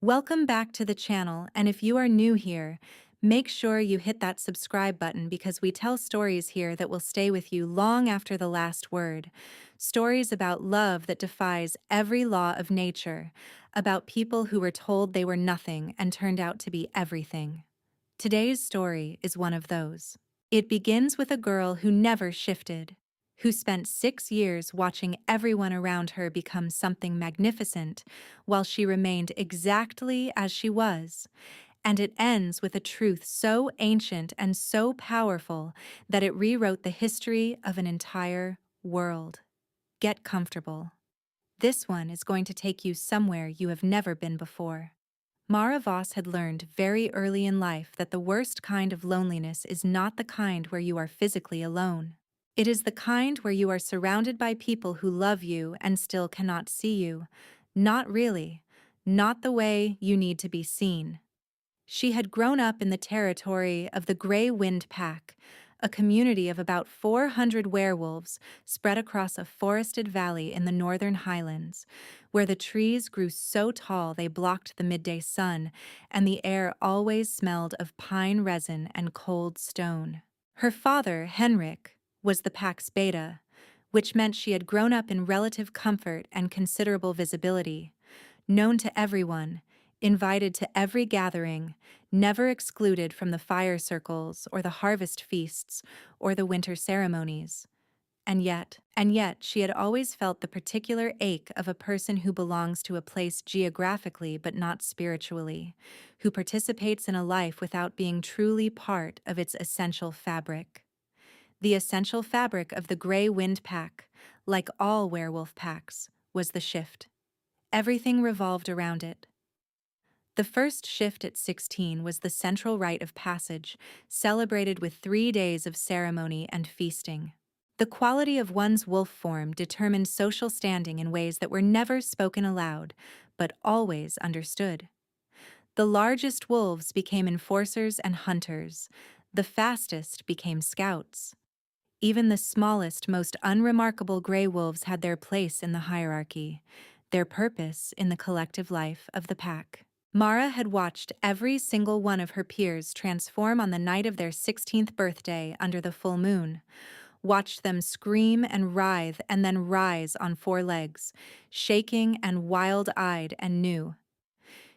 Welcome back to the channel, and if you are new here, make sure you hit that subscribe button because we tell stories here that will stay with you long after the last word. Stories about love that defies every law of nature, about people who were told they were nothing and turned out to be everything. Today's story is one of those. It begins with a girl who never shifted, who spent 6 years watching everyone around her become something magnificent while she remained exactly as she was. And it ends with a truth so ancient and so powerful that it rewrote the history of an entire world. Get comfortable. This one is going to take you somewhere you have never been before. Mara Voss had learned very early in life that the worst kind of loneliness is not the kind where you are physically alone. It is the kind where you are surrounded by people who love you and still cannot see you. Not really. Not the way you need to be seen. She had grown up in the territory of the Grey Wind Pack, a community of about 400 werewolves spread across a forested valley in the northern highlands, where the trees grew so tall they blocked the midday sun, and the air always smelled of pine resin and cold stone. Her father, Henrik, was the pack's beta, which meant she had grown up in relative comfort and considerable visibility, known to everyone, invited to every gathering, never excluded from the fire circles or the harvest feasts or the winter ceremonies. And yet, she had always felt the particular ache of a person who belongs to a place geographically but not spiritually, who participates in a life without being truly part of its essential fabric. The essential fabric of the Grey Wind Pack, like all werewolf packs, was the shift. Everything revolved around it. The first shift at 16 was the central rite of passage, celebrated with 3 days of ceremony and feasting. The quality of one's wolf form determined social standing in ways that were never spoken aloud, but always understood. The largest wolves became enforcers and hunters. The fastest became scouts. Even the smallest, most unremarkable gray wolves had their place in the hierarchy, their purpose in the collective life of the pack. Mara had watched every single one of her peers transform on the night of their 16th birthday under the full moon, watched them scream and writhe and then rise on 4 legs, shaking and wild-eyed and new.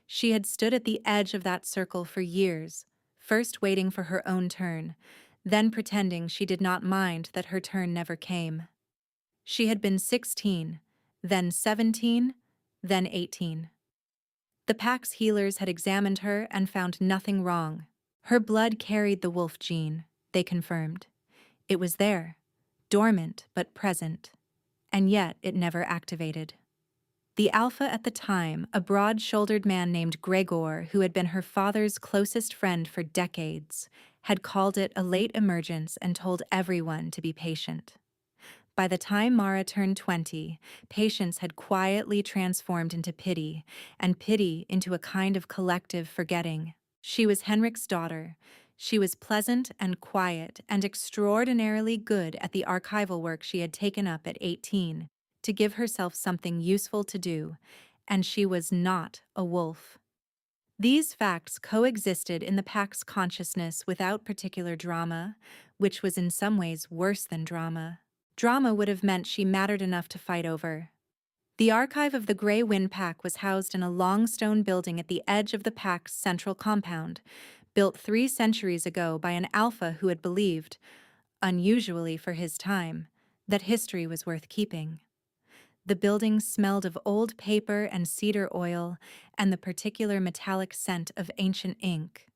She had stood at the edge of that circle for years, first waiting for her own turn, then pretending she did not mind that her turn never came. She had been 16, then 17, then 18. The pack's healers had examined her and found nothing wrong. Her blood carried the wolf gene, they confirmed. It was there, dormant but present, and yet it never activated. The alpha at the time, a broad-shouldered man named Gregor, who had been her father's closest friend for decades, had called it a late emergence and told everyone to be patient. By the time Mara turned 20, patience had quietly transformed into pity, and pity into a kind of collective forgetting. She was Henrik's daughter. She was pleasant and quiet and extraordinarily good at the archival work she had taken up at 18, to give herself something useful to do, and she was not a wolf. These facts coexisted in the pack's consciousness without particular drama, which was in some ways worse than drama. Drama would have meant she mattered enough to fight over. The archive of the Grey Wind Pack was housed in a long stone building at the edge of the pack's central compound, built 3 centuries ago by an alpha who had believed, unusually for his time, that history was worth keeping. The building smelled of old paper and cedar oil and the particular metallic scent of ancient ink,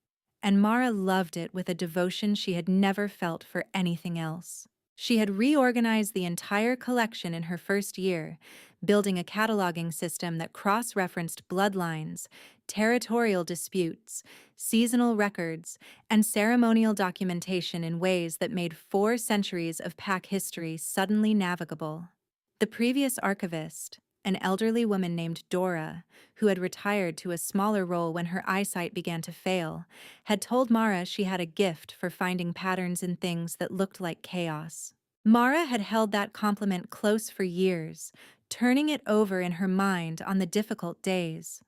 and Mara loved it with a devotion she had never felt for anything else. She had reorganized the entire collection in her first year, building a cataloging system that cross-referenced bloodlines, territorial disputes, seasonal records, and ceremonial documentation in ways that made 4 centuries of pack history suddenly navigable. The previous archivist, an elderly woman named Dora, who had retired to a smaller role when her eyesight began to fail, had told Mara she had a gift for finding patterns in things that looked like chaos. Mara had held that compliment close for years, turning it over in her mind on the difficult days.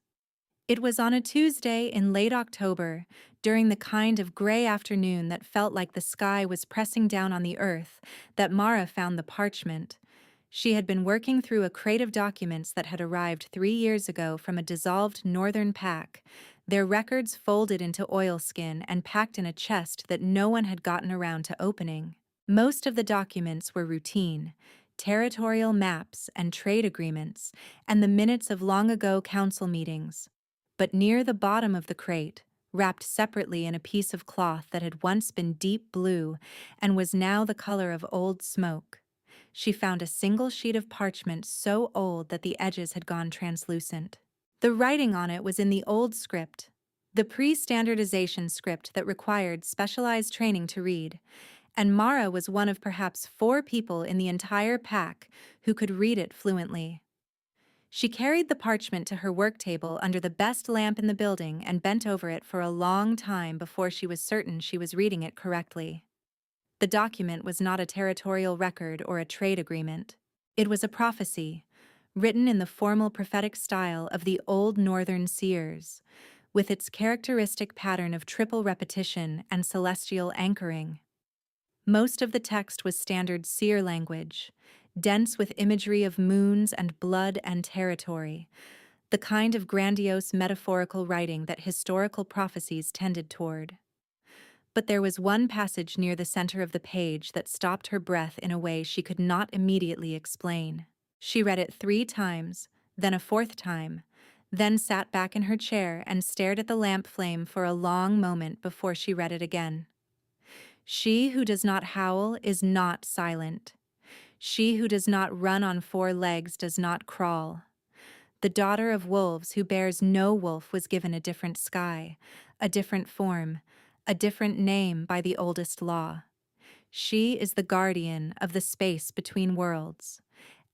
It was on a Tuesday in late October, during the kind of gray afternoon that felt like the sky was pressing down on the earth, that Mara found the parchment. She had been working through a crate of documents that had arrived 3 years ago from a dissolved northern pack, their records folded into oilskin and packed in a chest that no one had gotten around to opening. Most of the documents were routine: territorial maps and trade agreements, and the minutes of long-ago council meetings. But near the bottom of the crate, wrapped separately in a piece of cloth that had once been deep blue and was now the color of old smoke, she found a single sheet of parchment so old that the edges had gone translucent. The writing on it was in the old script, the pre-standardization script that required specialized training to read, and Mara was one of perhaps 4 people in the entire pack who could read it fluently. She carried the parchment to her work table under the best lamp in the building and bent over it for a long time before she was certain she was reading it correctly. The document was not a territorial record or a trade agreement. It was a prophecy, written in the formal prophetic style of the old northern seers, with its characteristic pattern of triple repetition and celestial anchoring. Most of the text was standard seer language, dense with imagery of moons and blood and territory, the kind of grandiose metaphorical writing that historical prophecies tended toward. But there was one passage near the center of the page that stopped her breath in a way she could not immediately explain. She read it 3 times, then a 4th time, then sat back in her chair and stared at the lamp flame for a long moment before she read it again. She who does not howl is not silent. She who does not run on 4 legs does not crawl. The daughter of wolves who bears no wolf was given a different sky, a different form, a different name by the oldest law. She is the guardian of the space between worlds,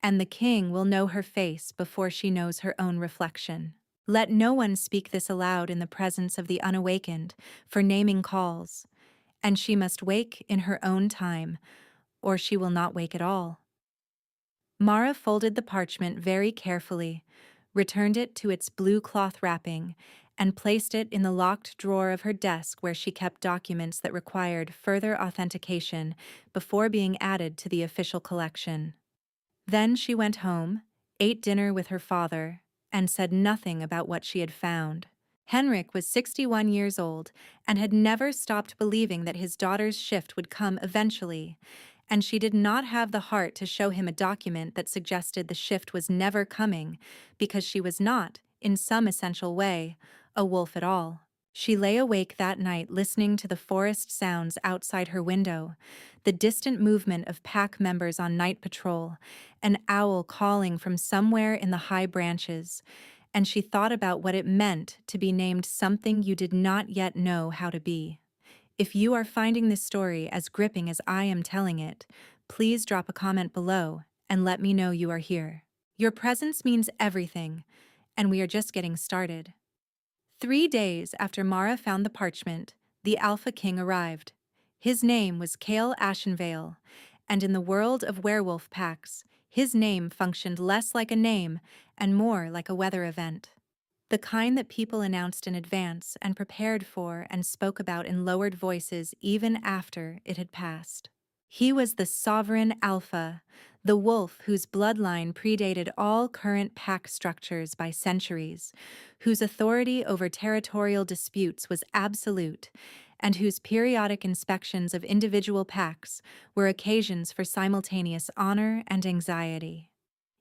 and the king will know her face before she knows her own reflection. Let no one speak this aloud in the presence of the unawakened, for naming calls, and she must wake in her own time, or she will not wake at all. Mara folded the parchment very carefully, returned it to its blue cloth wrapping, and placed it in the locked drawer of her desk where she kept documents that required further authentication before being added to the official collection. Then she went home, ate dinner with her father, and said nothing about what she had found. Henrik was 61 years old and had never stopped believing that his daughter's shift would come eventually, and she did not have the heart to show him a document that suggested the shift was never coming because she was not, in some essential way, a wolf at all. She lay awake that night listening to the forest sounds outside her window, the distant movement of pack members on night patrol, an owl calling from somewhere in the high branches, and she thought about what it meant to be named something you did not yet know how to be. If you are finding this story as gripping as I am telling it, please drop a comment below and let me know you are here. Your presence means everything, and we are just getting started. 3 days after Mara found the parchment, the Alpha King arrived. His name was Kale Ashenvale, and in the world of werewolf packs, his name functioned less like a name and more like a weather event. The kind that people announced in advance and prepared for and spoke about in lowered voices even after it had passed. He was the sovereign alpha, the wolf whose bloodline predated all current pack structures by centuries, whose authority over territorial disputes was absolute, and whose periodic inspections of individual packs were occasions for simultaneous honor and anxiety.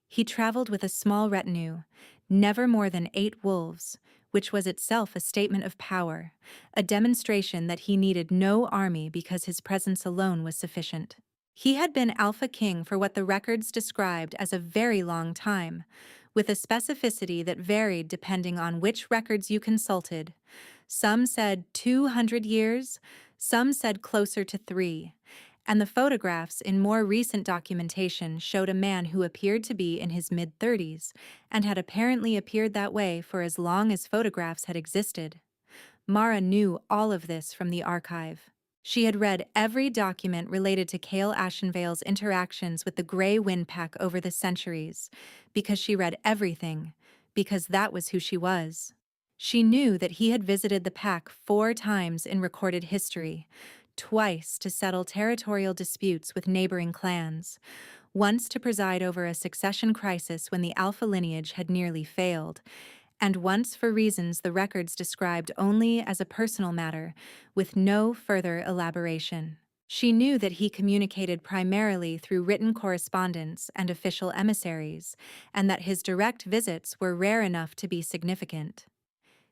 He traveled with a small retinue, never more than 8 wolves, which was itself a statement of power, a demonstration that he needed no army because his presence alone was sufficient. He had been Alpha King for what the records described as a very long time, with a specificity that varied depending on which records you consulted. Some said 200 years, some said closer to 3. And the photographs in more recent documentation showed a man who appeared to be in his mid-30s and had apparently appeared that way for as long as photographs had existed. Mara knew all of this from the archive. She had read every document related to Kale Ashenvale's interactions with the Grey Windpack over the centuries, because she read everything, because that was who she was. She knew that he had visited the pack 4 times in recorded history, twice to settle territorial disputes with neighboring clans, once to preside over a succession crisis when the Alpha lineage had nearly failed, and once for reasons the records described only as a personal matter, with no further elaboration. She knew that he communicated primarily through written correspondence and official emissaries, and that his direct visits were rare enough to be significant.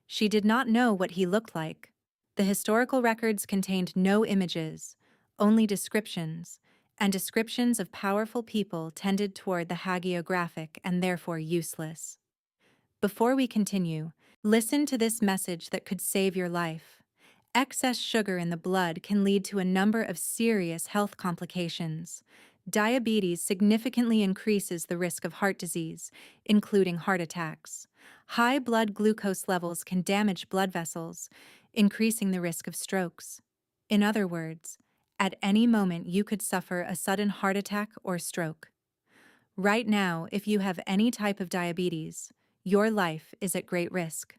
She did not know what he looked like. The historical records contained no images, only descriptions, and descriptions of powerful people tended toward the hagiographic and therefore useless. Before we continue, listen to this message that could save your life. Excess sugar in the blood can lead to a number of serious health complications. Diabetes significantly increases the risk of heart disease, including heart attacks. High blood glucose levels can damage blood vessels, increasing the risk of strokes. In other words, at any moment you could suffer a sudden heart attack or stroke. Right now, if you have any type of diabetes, your life is at great risk.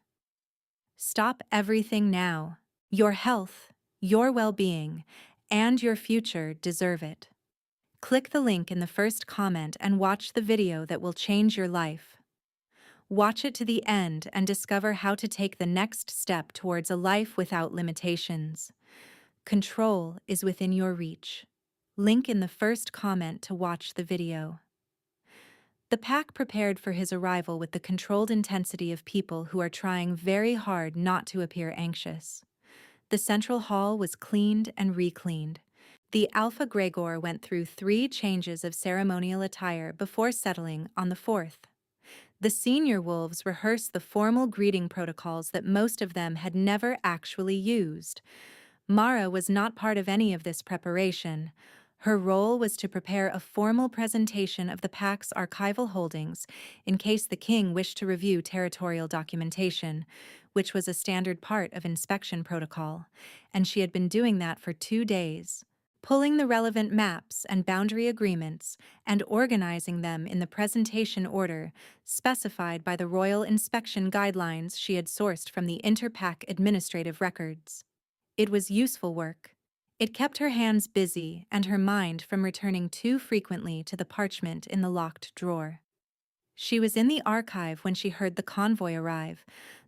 Stop everything now. Your health, your well-being, and your future deserve it. Click the link in the first comment and watch the video that will change your life. Watch it to the end and discover how to take the next step towards a life without limitations. Control is within your reach. Link in the first comment to watch the video. The pack prepared for his arrival with the controlled intensity of people who are trying very hard not to appear anxious. The central hall was cleaned and re-cleaned. The Alpha Gregor went through 3 changes of ceremonial attire before settling on the 4th. The senior wolves rehearsed the formal greeting protocols that most of them had never actually used. Mara was not part of any of this preparation. Her role was to prepare a formal presentation of the pack's archival holdings in case the king wished to review territorial documentation, which was a standard part of inspection protocol, and she had been doing that for 2 days, pulling the relevant maps and boundary agreements and organizing them in the presentation order specified by the royal inspection guidelines she had sourced from the Interpack administrative records. It was useful work. It kept her hands busy and her mind from returning too frequently to the parchment in the locked drawer. She was in the archive when she heard the convoy arrive,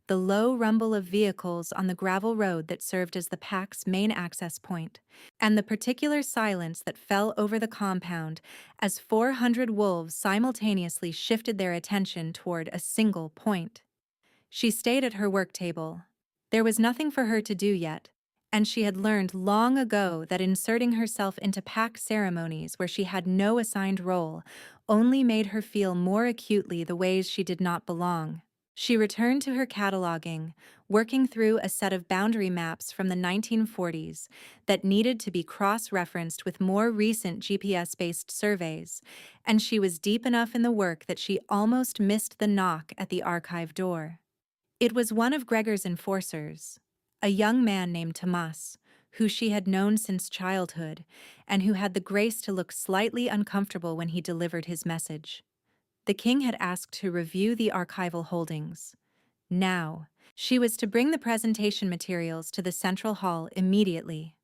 the low rumble of vehicles on the gravel road that served as the pack's main access point, and the particular silence that fell over the compound as 400 wolves simultaneously shifted their attention toward a single point. She stayed at her work table. There was nothing for her to do yet, and she had learned long ago that inserting herself into pack ceremonies where she had no assigned role only made her feel more acutely the ways she did not belong. She returned to her cataloging, working through a set of boundary maps from the 1940s that needed to be cross-referenced with more recent GPS-based surveys, and she was deep enough in the work that she almost missed the knock at the archive door. It was one of Gregor's enforcers, a young man named Tomas, who she had known since childhood, and who had the grace to look slightly uncomfortable when he delivered his message. The king had asked to review the archival holdings. Now, she was to bring the presentation materials to the central hall immediately.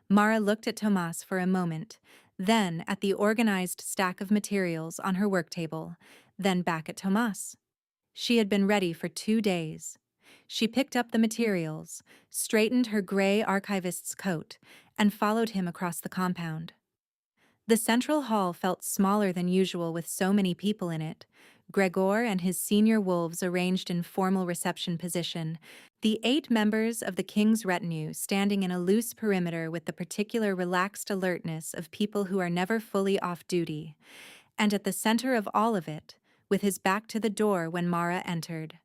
Mara looked at Tomas for a moment, then at the organized stack of materials on her work table, then back at Tomas. She had been ready for 2 days. She picked up the materials, straightened her gray archivist's coat, and followed him across the compound. The central hall felt smaller than usual with so many people in it. Gregor and his senior wolves arranged in formal reception position, the 8 members of the king's retinue standing in a loose perimeter with the particular relaxed alertness of people who are never fully off duty. And at the center of all of it, with his back to the door when Mara entered,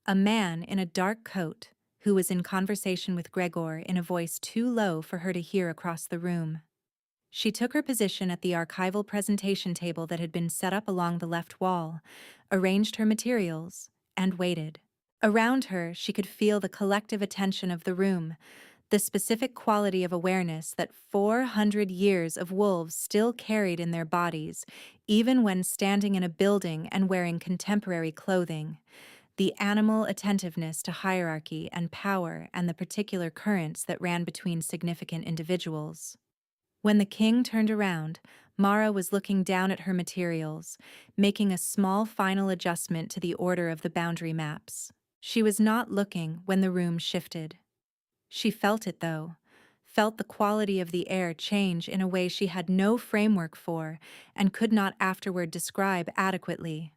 a man in a dark coat who was in conversation with Gregor in a voice too low for her to hear across the room. She took her position at the archival presentation table that had been set up along the left wall, arranged her materials, and waited. Around her, she could feel the collective attention of the room, the specific quality of awareness that 400 years of wolves still carried in their bodies, even when standing in a building and wearing contemporary clothing. the animal attentiveness to hierarchy and power and the particular currents that ran between significant individuals. When the king turned around, Mara was looking down at her materials, making a small final adjustment to the order of the boundary maps. She was not looking when the room shifted. She felt it, though, felt the quality of the air change in a way she had no framework for and could not afterward describe adequately.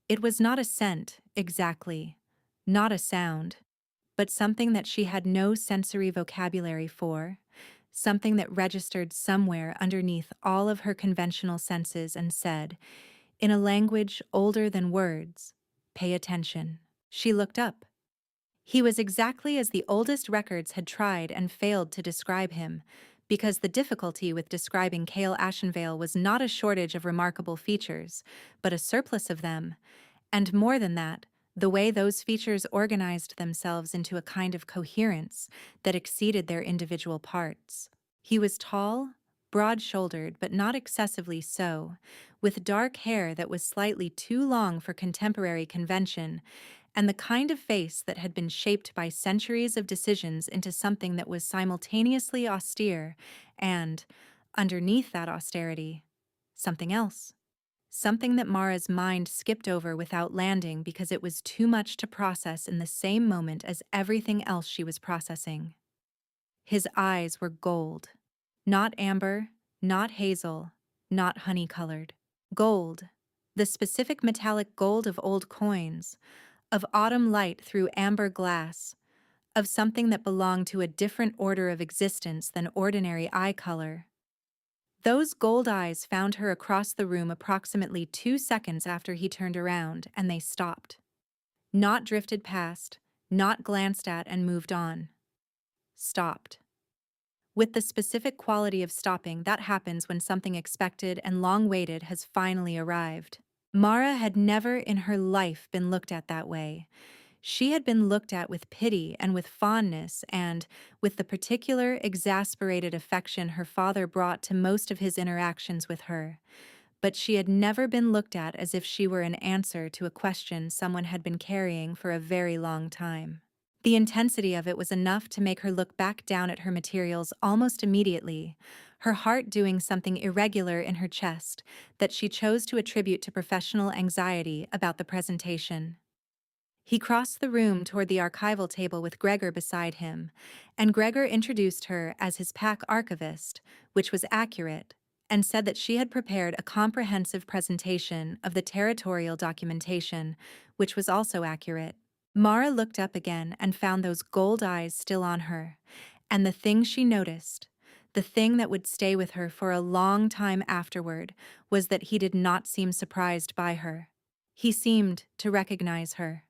It was not a scent, exactly, not a sound, but something that she had no sensory vocabulary for, something that registered somewhere underneath all of her conventional senses and said, in a language older than words, "Pay attention." She looked up. He was exactly as the oldest records had tried and failed to describe him, because the difficulty with describing Cale Ashenvale was not a shortage of remarkable features, but a surplus of them, and more than that, the way those features organized themselves into a kind of coherence that exceeded their individual parts. He was tall, broad-shouldered but not excessively so, with dark hair that was slightly too long for contemporary convention, and the kind of face that had been shaped by centuries of decisions into something that was simultaneously austere and, underneath that austerity, something else. Something that Mara's mind skipped over without landing because it was too much to process in the same moment as everything else she was processing. His eyes were gold. Not amber, not hazel, not honey-colored. Gold. The specific metallic gold of old coins, of autumn light through amber glass, of something that belonged to a different order of existence than ordinary eye color. Those gold eyes found her across the room approximately 2 seconds after he turned around, and they stopped. Not drifted past, not glanced at and moved on. Stopped. With the specific quality of stopping that happens when something expected and long waited has finally arrived. Mara had never in her life been looked at that way. She had been looked at with pity and with fondness and with the particular exasperated affection her father brought to most of his interactions with her. But she had never been looked at as if she were an answer to a question someone had been carrying for a very long time. The intensity of it was enough to make her look back down at her materials almost immediately, her heart doing something irregular in her chest that she chose to attribute to professional anxiety about the presentation. He crossed the room toward the archival table with Gregor beside him, and Gregor introduced her as his pack archivist, which was accurate, and said that she had prepared a comprehensive presentation of the territorial documentation, which was also accurate. Mara looked up again and found those gold eyes still on her, and the thing she noticed, the thing that would stay with her for a long time afterward, was that he did not seem surprised by her. He seemed to recognize her.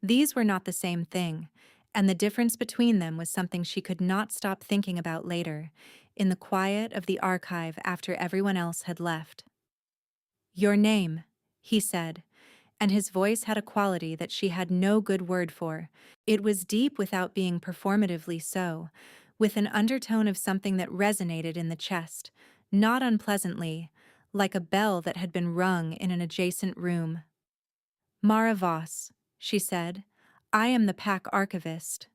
These were not the same thing, and the difference between them was something she could not stop thinking about later, in the quiet of the archive after everyone else had left. "Your name," he said, and his voice had a quality that she had no good word for. It was deep without being performatively so, with an undertone of something that resonated in the chest, not unpleasantly, like a bell that had been rung in an adjacent room. "Mara Voss," she said. "I am the pack archivist."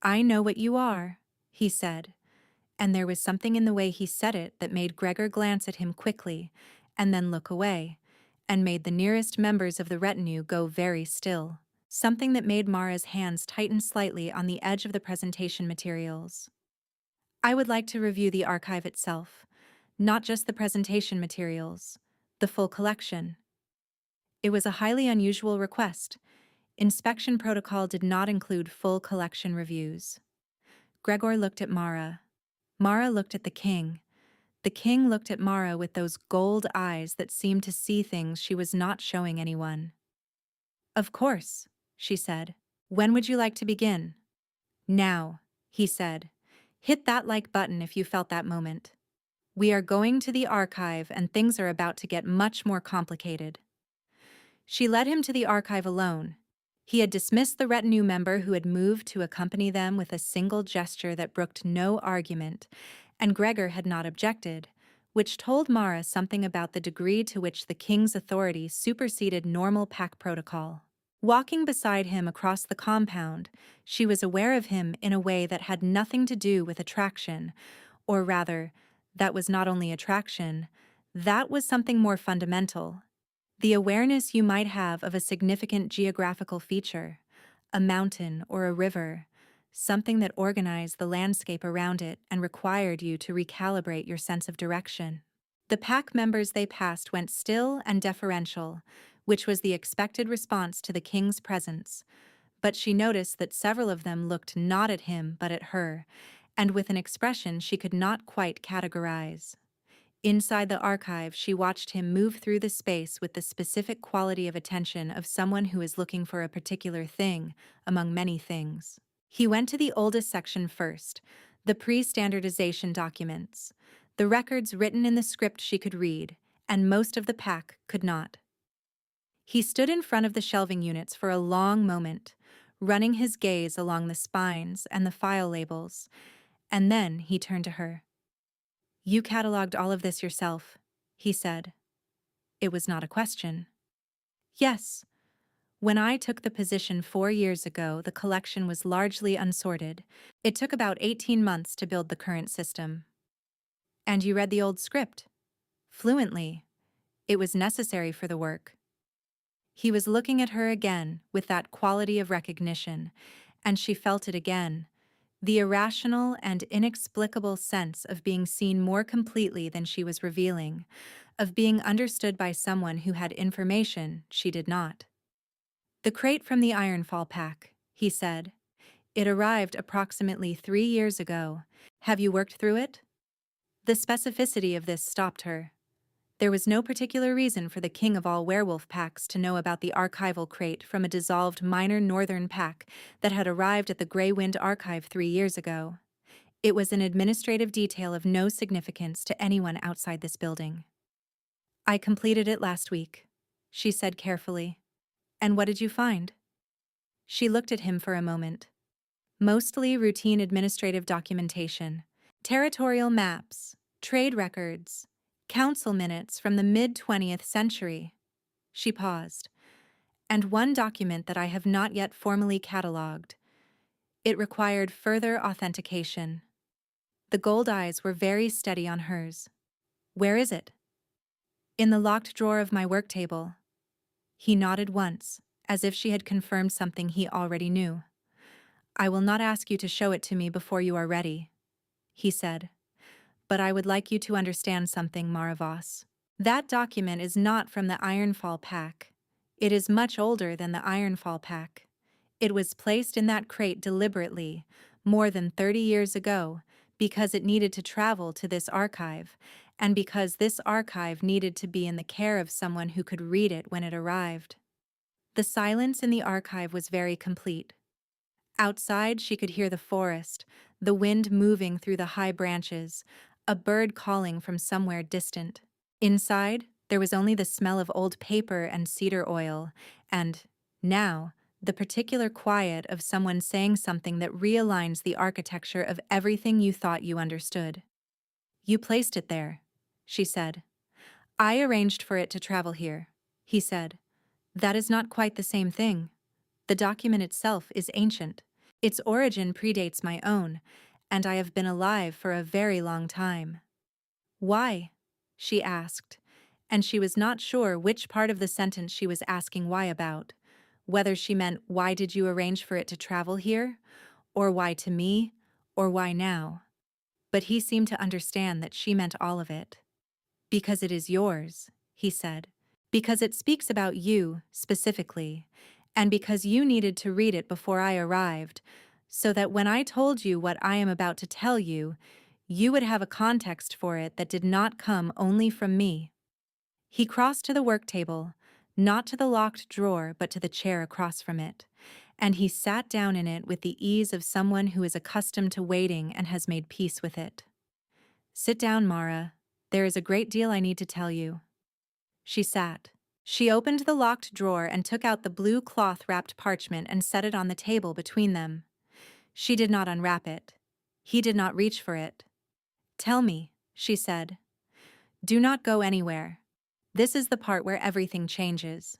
"I know what you are," he said, and there was something in the way he said it that made Gregor glance at him quickly, and then look away, and made the nearest members of the retinue go very still. Something that made Mara's hands tighten slightly on the edge of the presentation materials. "I would like to review the archive itself, not just the presentation materials, the full collection." It was a highly unusual request. Inspection protocol did not include full collection reviews. Gregor looked at Mara. Mara looked at the king. The king looked at Mara with those gold eyes that seemed to see things she was not showing anyone. "Of course," she said. "When would you like to begin?" "Now," he said. "Hit that like button if you felt that moment. We are going to the archive and things are about to get much more complicated." She led him to the archive alone. He had dismissed the retinue member who had moved to accompany them with a single gesture that brooked no argument, and Gregor had not objected, which told Mara something about the degree to which the king's authority superseded normal pack protocol. Walking beside him across the compound, she was aware of him in a way that had nothing to do with attraction, or rather, that was not only attraction, that was something more fundamental. The awareness you might have of a significant geographical feature, a mountain or a river, something that organized the landscape around it and required you to recalibrate your sense of direction. The pack members they passed went still and deferential, which was the expected response to the king's presence, but she noticed that several of them looked not at him but at her, and with an expression she could not quite categorize. Inside the archive, she watched him move through the space with the specific quality of attention of someone who is looking for a particular thing, among many things. He went to the oldest section first, the pre-standardization documents, the records written in the script she could read, and most of the pack could not. He stood in front of the shelving units for a long moment, running his gaze along the spines and the file labels, and then he turned to her. "You cataloged all of this yourself," he said. It was not a question. "Yes. When I took the position 4 years ago, the collection was largely unsorted. It took about 18 months to build the current system." "And you read the old script?" "Fluently. It was necessary for the work." He was looking at her again with that quality of recognition, and she felt it again, the irrational and inexplicable sense of being seen more completely than she was revealing, of being understood by someone who had information she did not. "The crate from the Ironfall pack," he said. "It arrived approximately 3 years ago. Have you worked through it?" The specificity of this stopped her. There was no particular reason for the king of all werewolf packs to know about the archival crate from a dissolved minor northern pack that had arrived at the Grey Wind archive 3 years ago. It was an administrative detail of no significance to anyone outside this building. "I completed it last week," she said carefully. "And what did you find?" She looked at him for a moment. "Mostly routine administrative documentation. Territorial maps, trade records, council minutes from the mid-20th century." She paused. "And one document that I have not yet formally catalogued. It required further authentication." The gold eyes were very steady on hers. "Where is it?" "In the locked drawer of my work table." He nodded once, as if she had confirmed something he already knew. "I will not ask you to show it to me before you are ready," he said. "But I would like you to understand something, Maravos. That document is not from the Ironfall pack. It is much older than the Ironfall pack. It was placed in that crate deliberately, more than 30 years ago, because it needed to travel to this archive, and because this archive needed to be in the care of someone who could read it when it arrived." The silence in the archive was very complete. Outside, she could hear the forest, the wind moving through the high branches, a bird calling from somewhere distant. Inside, there was only the smell of old paper and cedar oil, and, now, the particular quiet of someone saying something that realigns the architecture of everything you thought you understood. "You placed it there," she said. "I arranged for it to travel here," he said. "That is not quite the same thing. The document itself is ancient. Its origin predates my own, and I have been alive for a very long time." "Why?" she asked, and she was not sure which part of the sentence she was asking why about, whether she meant "Why did you arrange for it to travel here?" or "Why to me?" or "Why now?" But he seemed to understand that she meant all of it. "Because it is yours," he said. "Because it speaks about you, specifically, and because you needed to read it before I arrived, so that when I told you what I am about to tell you, you would have a context for it that did not come only from me." He crossed to the work table, not to the locked drawer but to the chair across from it, and he sat down in it with the ease of someone who is accustomed to waiting and has made peace with it. "Sit down, Mara. There is a great deal I need to tell you." She sat. She opened the locked drawer and took out the blue cloth-wrapped parchment and set it on the table between them. She did not unwrap it. He did not reach for it. "Tell me," she said. "Do not go anywhere. This is the part where everything changes."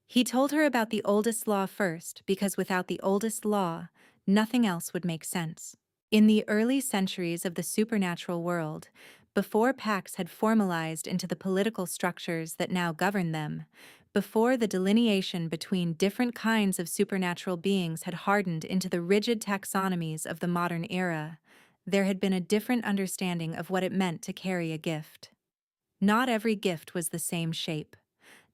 He told her about the oldest law first because without the oldest law, nothing else would make sense. In the early centuries of the supernatural world, before pacts had formalized into the political structures that now govern them, before the delineation between different kinds of supernatural beings had hardened into the rigid taxonomies of the modern era, there had been a different understanding of what it meant to carry a gift. Not every gift was the same shape.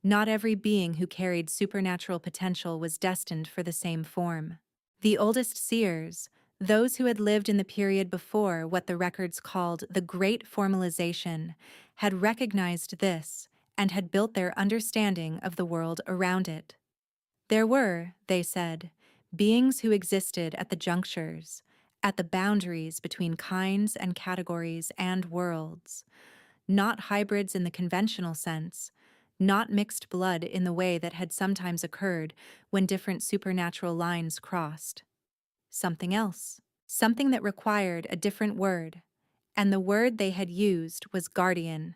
Not every being who carried supernatural potential was destined for the same form. The oldest seers, those who had lived in the period before what the records called the Great Formalization, had recognized this and had built their understanding of the world around it. There were, they said, beings who existed at the junctures, at the boundaries between kinds and categories and worlds, not hybrids in the conventional sense, not mixed blood in the way that had sometimes occurred when different supernatural lines crossed. Something else, something that required a different word, and the word they had used was guardian.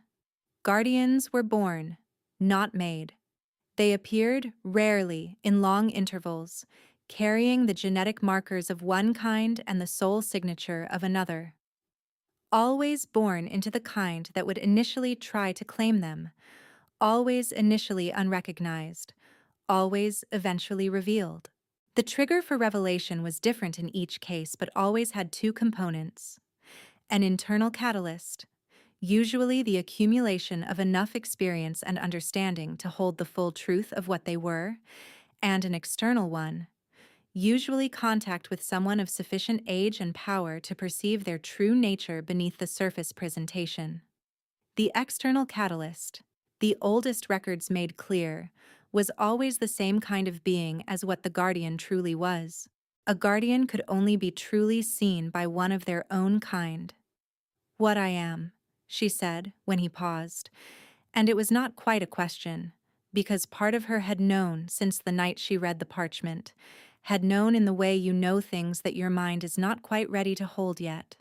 Guardians were born, not made. They appeared rarely in long intervals, carrying the genetic markers of one kind and the soul signature of another. Always born into the kind that would initially try to claim them, always initially unrecognized, always eventually revealed. The trigger for revelation was different in each case but always had two components: an internal catalyst, usually the accumulation of enough experience and understanding to hold the full truth of what they were, and an external one, usually contact with someone of sufficient age and power to perceive their true nature beneath the surface presentation. The external catalyst, the oldest records made clear, was always the same kind of being as what the guardian truly was. A guardian could only be truly seen by one of their own kind. "What I am," she said when he paused, and it was not quite a question, because part of her had known since the night she read the parchment, had known in the way you know things that your mind is not quite ready to hold yet.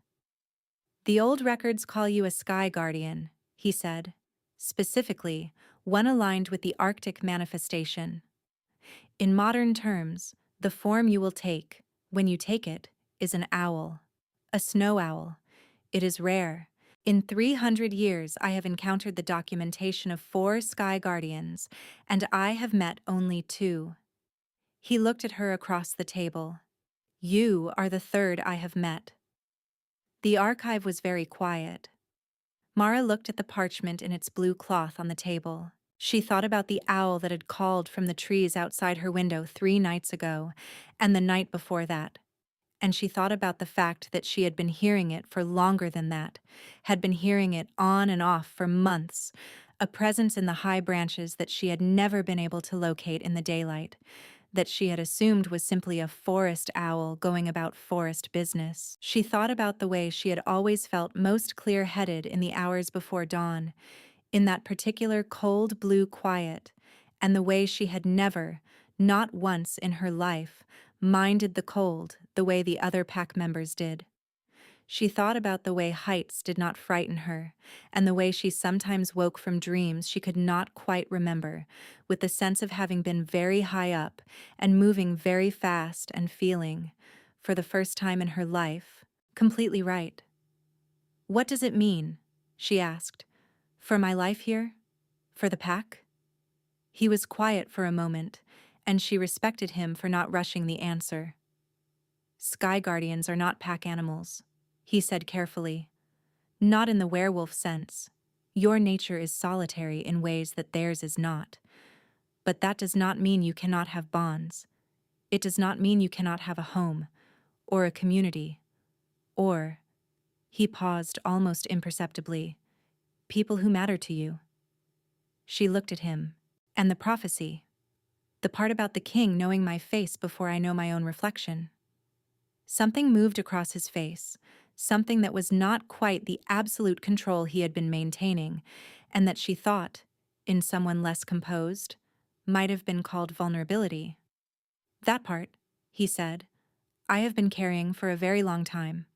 "The old records call you a sky guardian," he said, specifically, one aligned with the Arctic manifestation. "In modern terms, the form you will take, when you take it, is an owl. A snow owl. It is rare. In 300 years I have encountered the documentation of 4 sky guardians, and I have met only 2. He looked at her across the table. "You are the 3rd I have met." The archive was very quiet. Mara looked at the parchment in its blue cloth on the table. She thought about the owl that had called from the trees outside her window 3 nights ago, and the night before that. And she thought about the fact that she had been hearing it for longer than that, had been hearing it on and off for months, a presence in the high branches that she had never been able to locate in the daylight, that she had assumed was simply a forest owl going about forest business. She thought about the way she had always felt most clear-headed in the hours before dawn, in that particular cold blue quiet, and the way she had never, not once in her life, minded the cold the way the other pack members did. She thought about the way heights did not frighten her, and the way she sometimes woke from dreams she could not quite remember, with the sense of having been very high up and moving very fast and feeling, for the first time in her life, completely right. "What does it mean?" she asked. "For my life here? For the pack?" He was quiet for a moment, and she respected him for not rushing the answer. "Sky guardians are not pack animals," he said carefully. "Not in the werewolf sense. Your nature is solitary in ways that theirs is not. But that does not mean you cannot have bonds. It does not mean you cannot have a home, or a community, or," he paused almost imperceptibly, "people who matter to you." She looked at him. "And the prophecy. The part about the king knowing my face before I know my own reflection." Something moved across his face, something that was not quite the absolute control he had been maintaining, and that she thought, in someone less composed, might have been called vulnerability. "That part," he said, "I have been carrying for a very long time."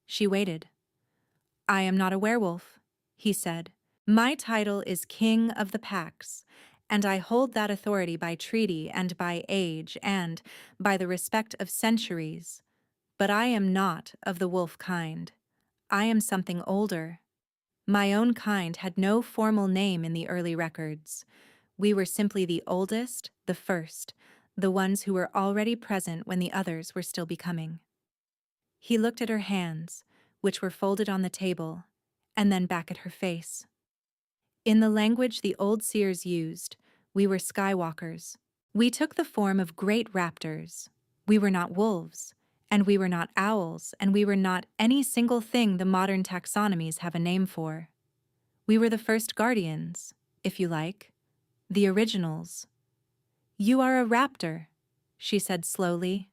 She waited. "I am not a werewolf," he said. "My title is King of the Packs, and I hold that authority by treaty and by age and by the respect of centuries. But I am not of the wolf kind. I am something older. My own kind had no formal name in the early records. We were simply the oldest, the first, the ones who were already present when the others were still becoming. He looked at her hands, which were folded on the table, and then back at her face. In the language the old seers used, we were skywalkers. We took the form of great raptors. We were not wolves, and we were not owls, and we were not any single thing the modern taxonomies have a name for. We were the first guardians, if you like, the originals. You are a raptor, she said slowly,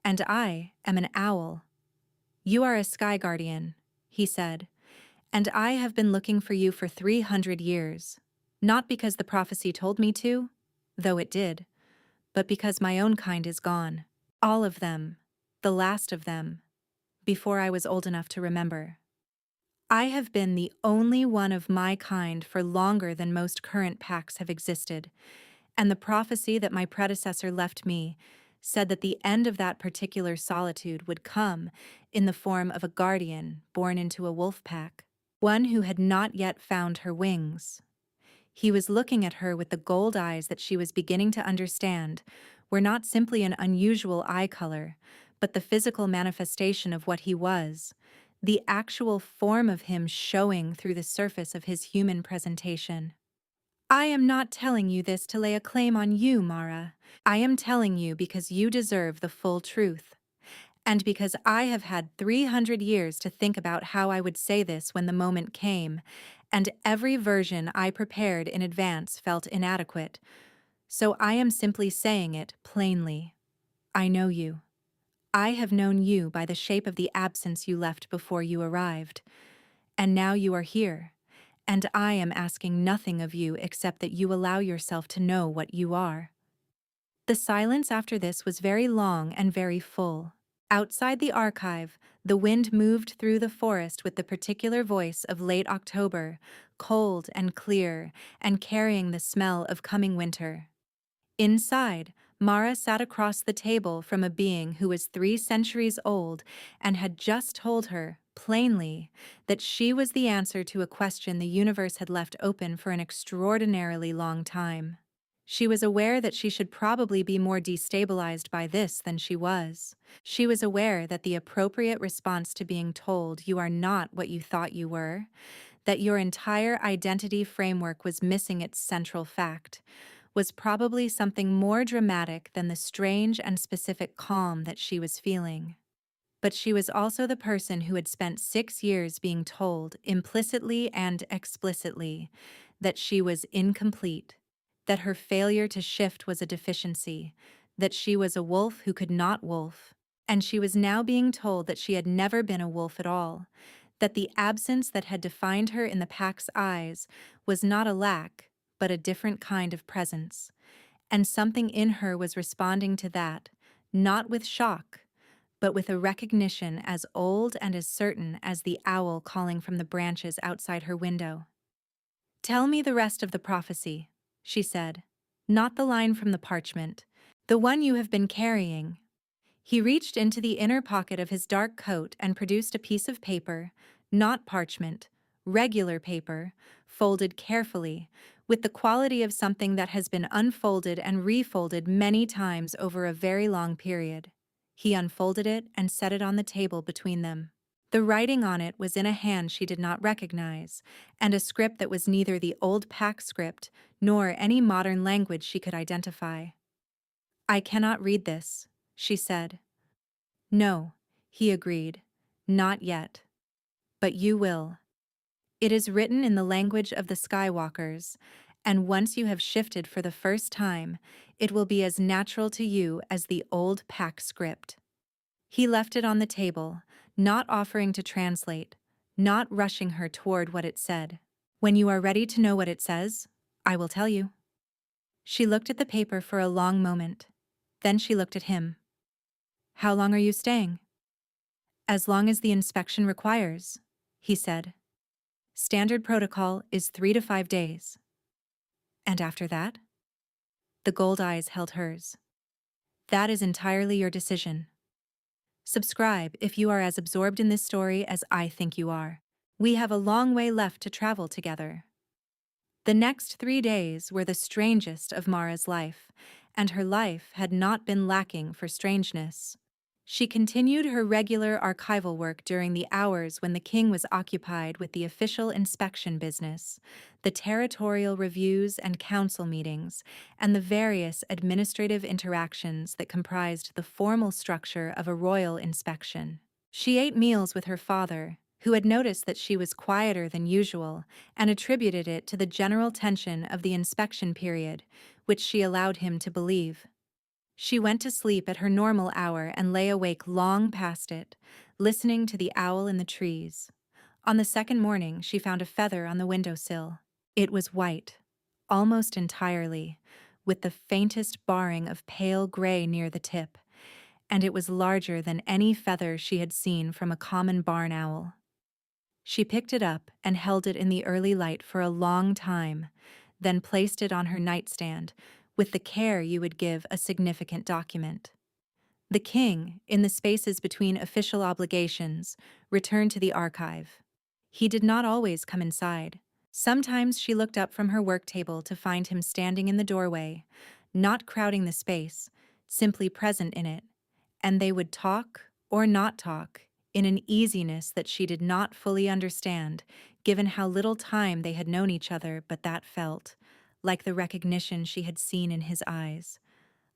and I am an owl. You are a sky guardian, he said, and I have been looking for you for 300 years, not because the prophecy told me to, though it did, but because my own kind is gone. All of them, the last of them, before I was old enough to remember. I have been the only one of my kind for longer than most current packs have existed, and the prophecy that my predecessor left me said that the end of that particular solitude would come in the form of a guardian born into a wolf pack, one who had not yet found her wings. He was looking at her with the gold eyes that she was beginning to understand were not simply an unusual eye color, but the physical manifestation of what he was, the actual form of him showing through the surface of his human presentation. I am not telling you this to lay a claim on you, Mara. I am telling you because you deserve the full truth. And because I have had 300 years to think about how I would say this when the moment came, and every version I prepared in advance felt inadequate. So I am simply saying it plainly. I know you. I have known you by the shape of the absence you left before you arrived. And now you are here, and I am asking nothing of you except that you allow yourself to know what you are. The silence after this was very long and very full. Outside the archive, the wind moved through the forest with the particular voice of late October, cold and clear, and carrying the smell of coming winter. Inside, Mara sat across the table from a being who was 3 centuries old and had just told her, plainly, that she was the answer to a question the universe had left open for an extraordinarily long time. She was aware that she should probably be more destabilized by this than she was. She was aware that the appropriate response to being told you are not what you thought you were, that your entire identity framework was missing its central fact, was probably something more dramatic than the strange and specific calm that she was feeling. But she was also the person who had spent 6 years being told, implicitly and explicitly, that she was incomplete, that her failure to shift was a deficiency, that she was a wolf who could not wolf, and she was now being told that she had never been a wolf at all, that the absence that had defined her in the pack's eyes was not a lack, but a different kind of presence, and something in her was responding to that, not with shock, but with a recognition as old and as certain as the owl calling from the branches outside her window. "Tell me the rest of the prophecy," she said. "Not the line from the parchment, the one you have been carrying." He reached into the inner pocket of his dark coat and produced a piece of paper, not parchment, regular paper, folded carefully, with the quality of something that has been unfolded and refolded many times over a very long period. He unfolded it and set it on the table between them. The writing on it was in a hand she did not recognize, and a script that was neither the old pack script nor any modern language she could identify. "I cannot read this," she said. "No," he agreed, "not yet. But you will. It is written in the language of the Skywalkers, and once you have shifted for the first time, it will be as natural to you as the old pack script." He left it on the table, not offering to translate, not rushing her toward what it said. "When you are ready to know what it says, I will tell you." She looked at the paper for a long moment. Then she looked at him. "How long are you staying?" "As long as the inspection requires," he said. "Standard protocol is 3 to 5 days." "And after that?" The gold eyes held hers. That is entirely your decision. Subscribe if you are as absorbed in this story as I think you are. We have a long way left to travel together. The next 3 days were the strangest of Mara's life, and her life had not been lacking for strangeness. She continued her regular archival work during the hours when the king was occupied with the official inspection business, the territorial reviews and council meetings, and the various administrative interactions that comprised the formal structure of a royal inspection. She ate meals with her father, who had noticed that she was quieter than usual and attributed it to the general tension of the inspection period, which she allowed him to believe. She went to sleep at her normal hour and lay awake long past it, listening to the owl in the trees. On the second morning, she found a feather on the windowsill. It was white, almost entirely, with the faintest barring of pale gray near the tip, and it was larger than any feather she had seen from a common barn owl. She picked it up and held it in the early light for a long time, then placed it on her nightstand, with the care you would give a significant document. The king, in the spaces between official obligations, returned to the archive. He did not always come inside. Sometimes she looked up from her work table to find him standing in the doorway, not crowding the space, simply present in it, and they would talk or not talk in an easiness that she did not fully understand, given how little time they had known each other, but that felt like the recognition she had seen in his eyes,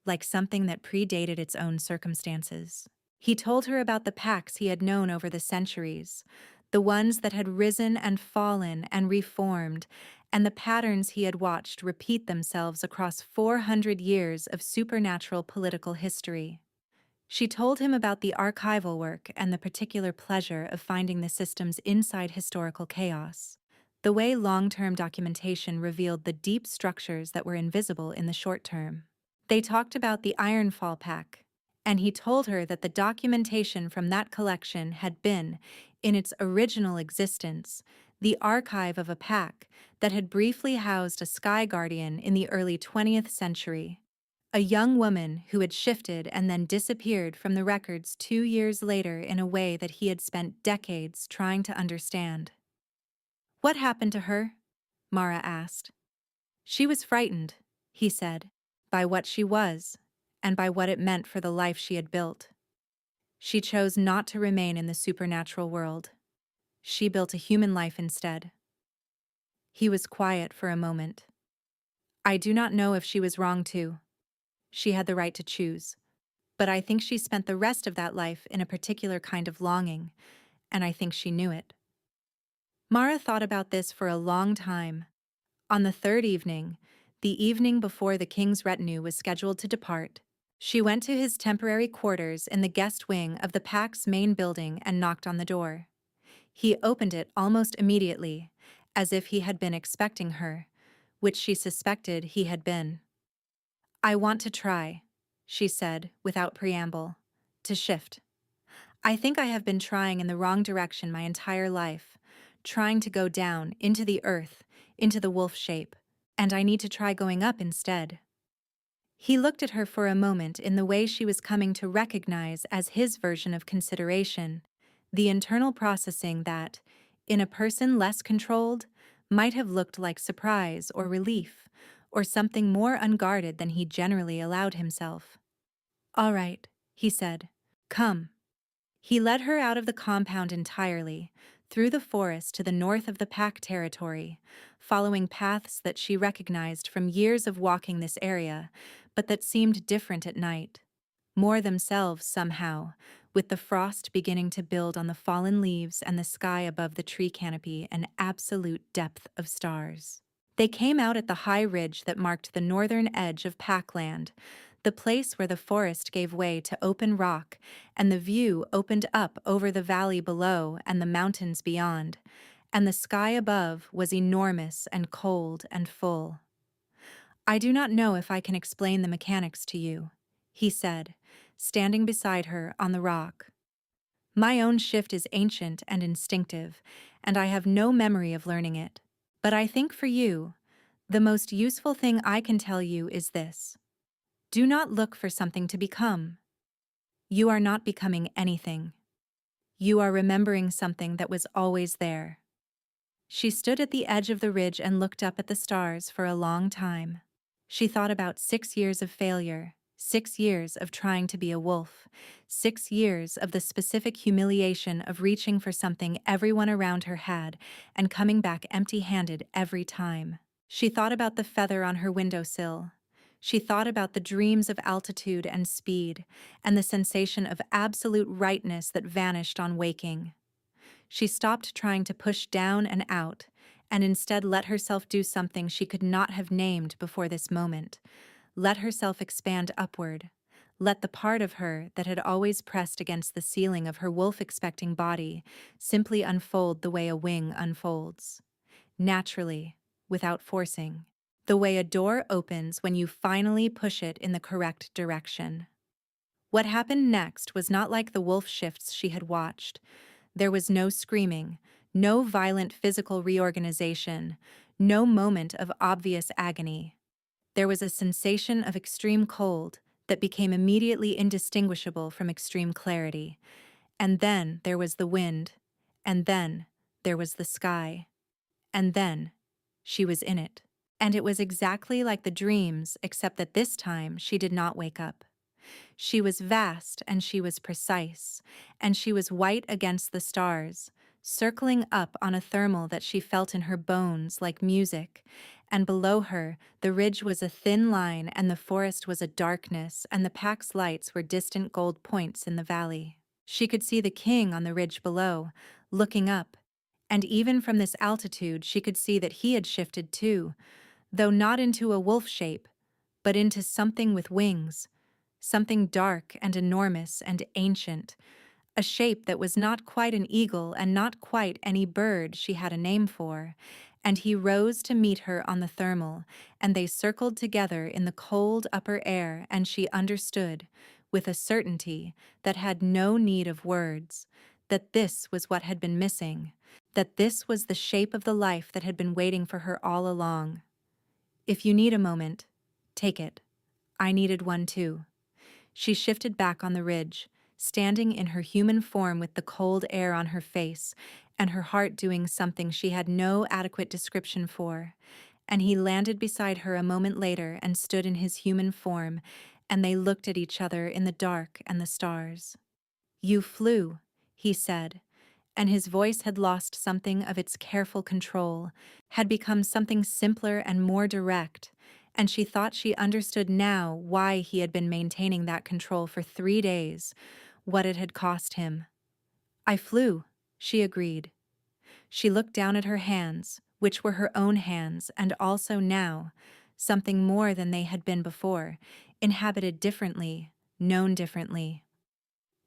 like something that predated its own circumstances. He told her about the packs he had known over the centuries, the ones that had risen and fallen and reformed, and the patterns he had watched repeat themselves across 400 years of supernatural political history. She told him about the archival work and the particular pleasure of finding the systems inside historical chaos, the way long-term documentation revealed the deep structures that were invisible in the short term. They talked about the Ironfall Pack, and he told her that the documentation from that collection had been, in its original existence, the archive of a pack that had briefly housed a sky guardian in the early 20th century. A young woman who had shifted and then disappeared from the records 2 years later in a way that he had spent decades trying to understand. What happened to her? Mara asked. She was frightened, he said, by what she was, and by what it meant for the life she had built. She chose not to remain in the supernatural world. She built a human life instead. He was quiet for a moment. I do not know if she was wrong to. She had the right to choose. But I think she spent the rest of that life in a particular kind of longing, and I think she knew it. Mara thought about this for a long time. On the third evening, the evening before the king's retinue was scheduled to depart, she went to his temporary quarters in the guest wing of the pack's main building and knocked on the door. He opened it almost immediately, as if he had been expecting her, which she suspected he had been. I want to try, she said, without preamble, to shift. I think I have been trying in the wrong direction my entire life, trying to go down, into the earth, into the wolf shape, and I need to try going up instead. He looked at her for a moment in the way she was coming to recognize as his version of consideration, the internal processing that, in a person less controlled, might have looked like surprise or relief, or something more unguarded than he generally allowed himself. All right, he said. Come. He led her out of the compound entirely, through the forest to the north of the pack territory, following paths that she recognized from years of walking this area, but that seemed different at night. More themselves somehow, with the frost beginning to build on the fallen leaves and the sky above the tree canopy an absolute depth of stars. They came out at the high ridge that marked the northern edge of Packland, the place where the forest gave way to open rock and the view opened up over the valley below and the mountains beyond, and the sky above was enormous and cold and full. I do not know if I can explain the mechanics to you, he said, standing beside her on the rock. My own shift is ancient and instinctive, and I have no memory of learning it. But I think for you, the most useful thing I can tell you is this. Do not look for something to become. You are not becoming anything. You are remembering something that was always there. She stood at the edge of the ridge and looked up at the stars for a long time. She thought about 6 years of failure, 6 years of trying to be a wolf, 6 years of the specific humiliation of reaching for something everyone around her had and coming back empty-handed every time. She thought about the feather on her windowsill. She thought about the dreams of altitude and speed, and the sensation of absolute rightness that vanished on waking. She stopped trying to push down and out, and instead let herself do something she could not have named before this moment. Let herself expand upward. Let the part of her that had always pressed against the ceiling of her wolf-expecting body simply unfold the way a wing unfolds. Naturally, without forcing. The way a door opens when you finally push it in the correct direction. What happened next was not like the wolf shifts she had watched. There was no screaming, no violent physical reorganization, no moment of obvious agony. There was a sensation of extreme cold that became immediately indistinguishable from extreme clarity. And then there was the wind. And then there was the sky. And then she was in it. And it was exactly like the dreams, except that this time she did not wake up. She was vast and she was precise, and she was white against the stars, circling up on a thermal that she felt in her bones like music, and below her the ridge was a thin line and the forest was a darkness and the pack's lights were distant gold points in the valley. She could see the king on the ridge below, looking up, and even from this altitude she could see that he had shifted too, though not into a wolf shape, but into something with wings. Something dark and enormous and ancient, a shape that was not quite an eagle and not quite any bird she had a name for, and he rose to meet her on the thermal, and they circled together in the cold upper air, and she understood, with a certainty that had no need of words, that this was what had been missing, that this was the shape of the life that had been waiting for her all along. If you need a moment, take it. I needed one too. She shifted back on the ridge, standing in her human form with the cold air on her face, and her heart doing something she had no adequate description for. And he landed beside her a moment later and stood in his human form, and they looked at each other in the dark and the stars. "You flew," he said, and his voice had lost something of its careful control, had become something simpler and more direct, and she thought she understood now why he had been maintaining that control for 3 days, what it had cost him. "I flew," she agreed. She looked down at her hands, which were her own hands, and also now, something more than they had been before, inhabited differently, known differently.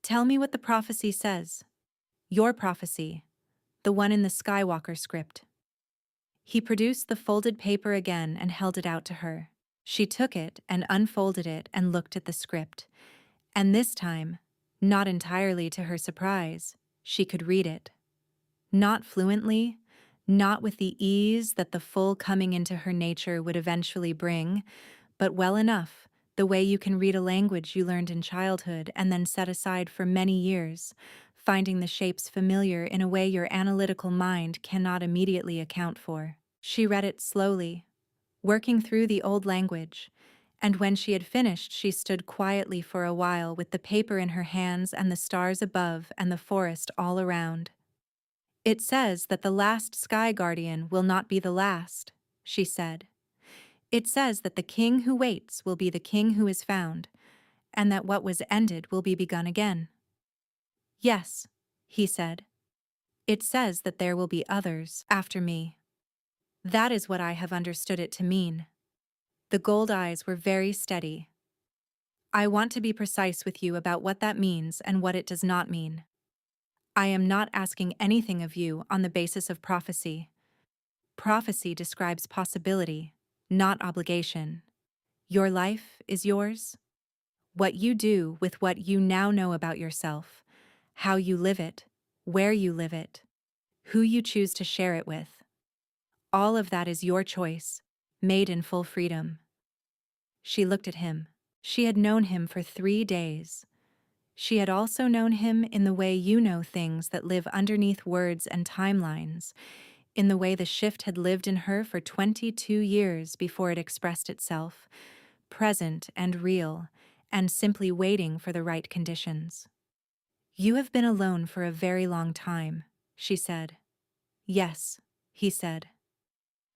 "Tell me what the prophecy says. Your prophecy, the one in the Skywalker script." He produced the folded paper again and held it out to her. She took it and unfolded it and looked at the script. And this time, not entirely to her surprise, she could read it. Not fluently, not with the ease that the full coming into her nature would eventually bring, but well enough, the way you can read a language you learned in childhood and then set aside for many years, finding the shapes familiar in a way your analytical mind cannot immediately account for. She read it slowly, working through the old language, and when she had finished she stood quietly for a while with the paper in her hands and the stars above and the forest all around. "It says that the last Sky Guardian will not be the last," she said. "It says that the king who waits will be the king who is found, and that what was ended will be begun again." "Yes," he said. "It says that there will be others after me. That is what I have understood it to mean." The gold eyes were very steady. "I want to be precise with you about what that means and what it does not mean. I am not asking anything of you on the basis of prophecy. Prophecy describes possibility, not obligation. Your life is yours. What you do with what you now know about yourself, how you live it, where you live it, who you choose to share it with. All of that is your choice, made in full freedom." She looked at him. She had known him for 3 days. She had also known him in the way you know things that live underneath words and timelines, in the way the shift had lived in her for 22 years before it expressed itself, present and real, and simply waiting for the right conditions. "You have been alone for a very long time," she said. "Yes," he said.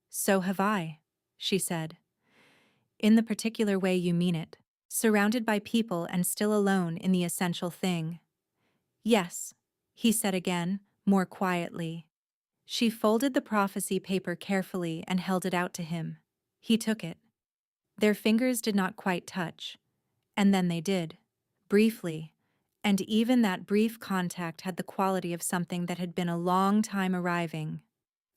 "So have I," she said. "In the particular way you mean it, surrounded by people and still alone in the essential thing." "Yes," he said again, more quietly. She folded the prophecy paper carefully and held it out to him. He took it. Their fingers did not quite touch, and then they did, briefly, and even that brief contact had the quality of something that had been a long time arriving.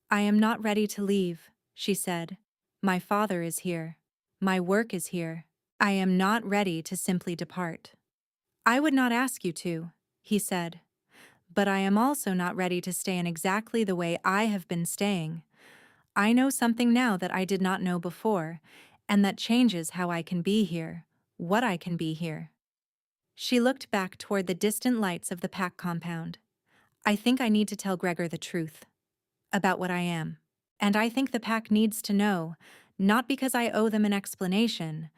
"I am not ready to leave," she said. "My father is here. My work is here. I am not ready to simply depart." "I would not ask you to," he said. "But I am also not ready to stay in exactly the way I have been staying. I know something now that I did not know before, and that changes how I can be here, what I can be here." She looked back toward the distant lights of the pack compound. "I think I need to tell Gregor the truth about what I am. And I think the pack needs to know, not because I owe them an explanation,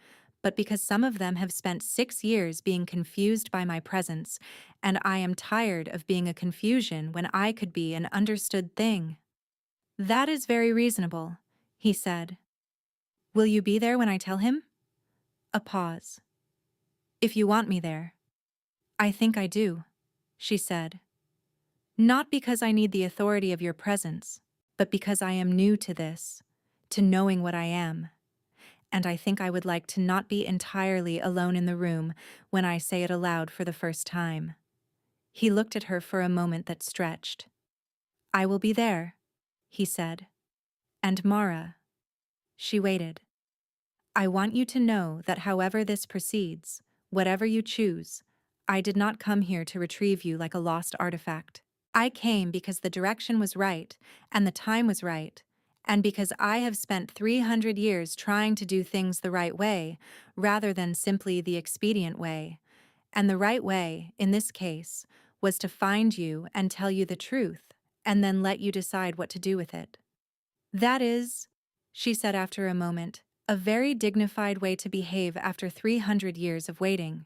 but because some of them have spent 6 years being confused by my presence, and I am tired of being a confusion when I could be an understood thing." "That is very reasonable," he said. "Will you be there when I tell him?" A pause. "If you want me there." "I think I do," she said. "Not because I need the authority of your presence, but because I am new to this, to knowing what I am. And I think I would like to not be entirely alone in the room when I say it aloud for the first time." He looked at her for a moment that stretched. "I will be there," he said. "And Mara." She waited. "I want you to know that however this proceeds, whatever you choose, I did not come here to retrieve you like a lost artifact. I came because the direction was right, and the time was right, and because I have spent 300 years trying to do things the right way, rather than simply the expedient way. And the right way, in this case, was to find you and tell you the truth, and then let you decide what to do with it. That is," she said after a moment, "a very dignified way to behave after 300 years of waiting."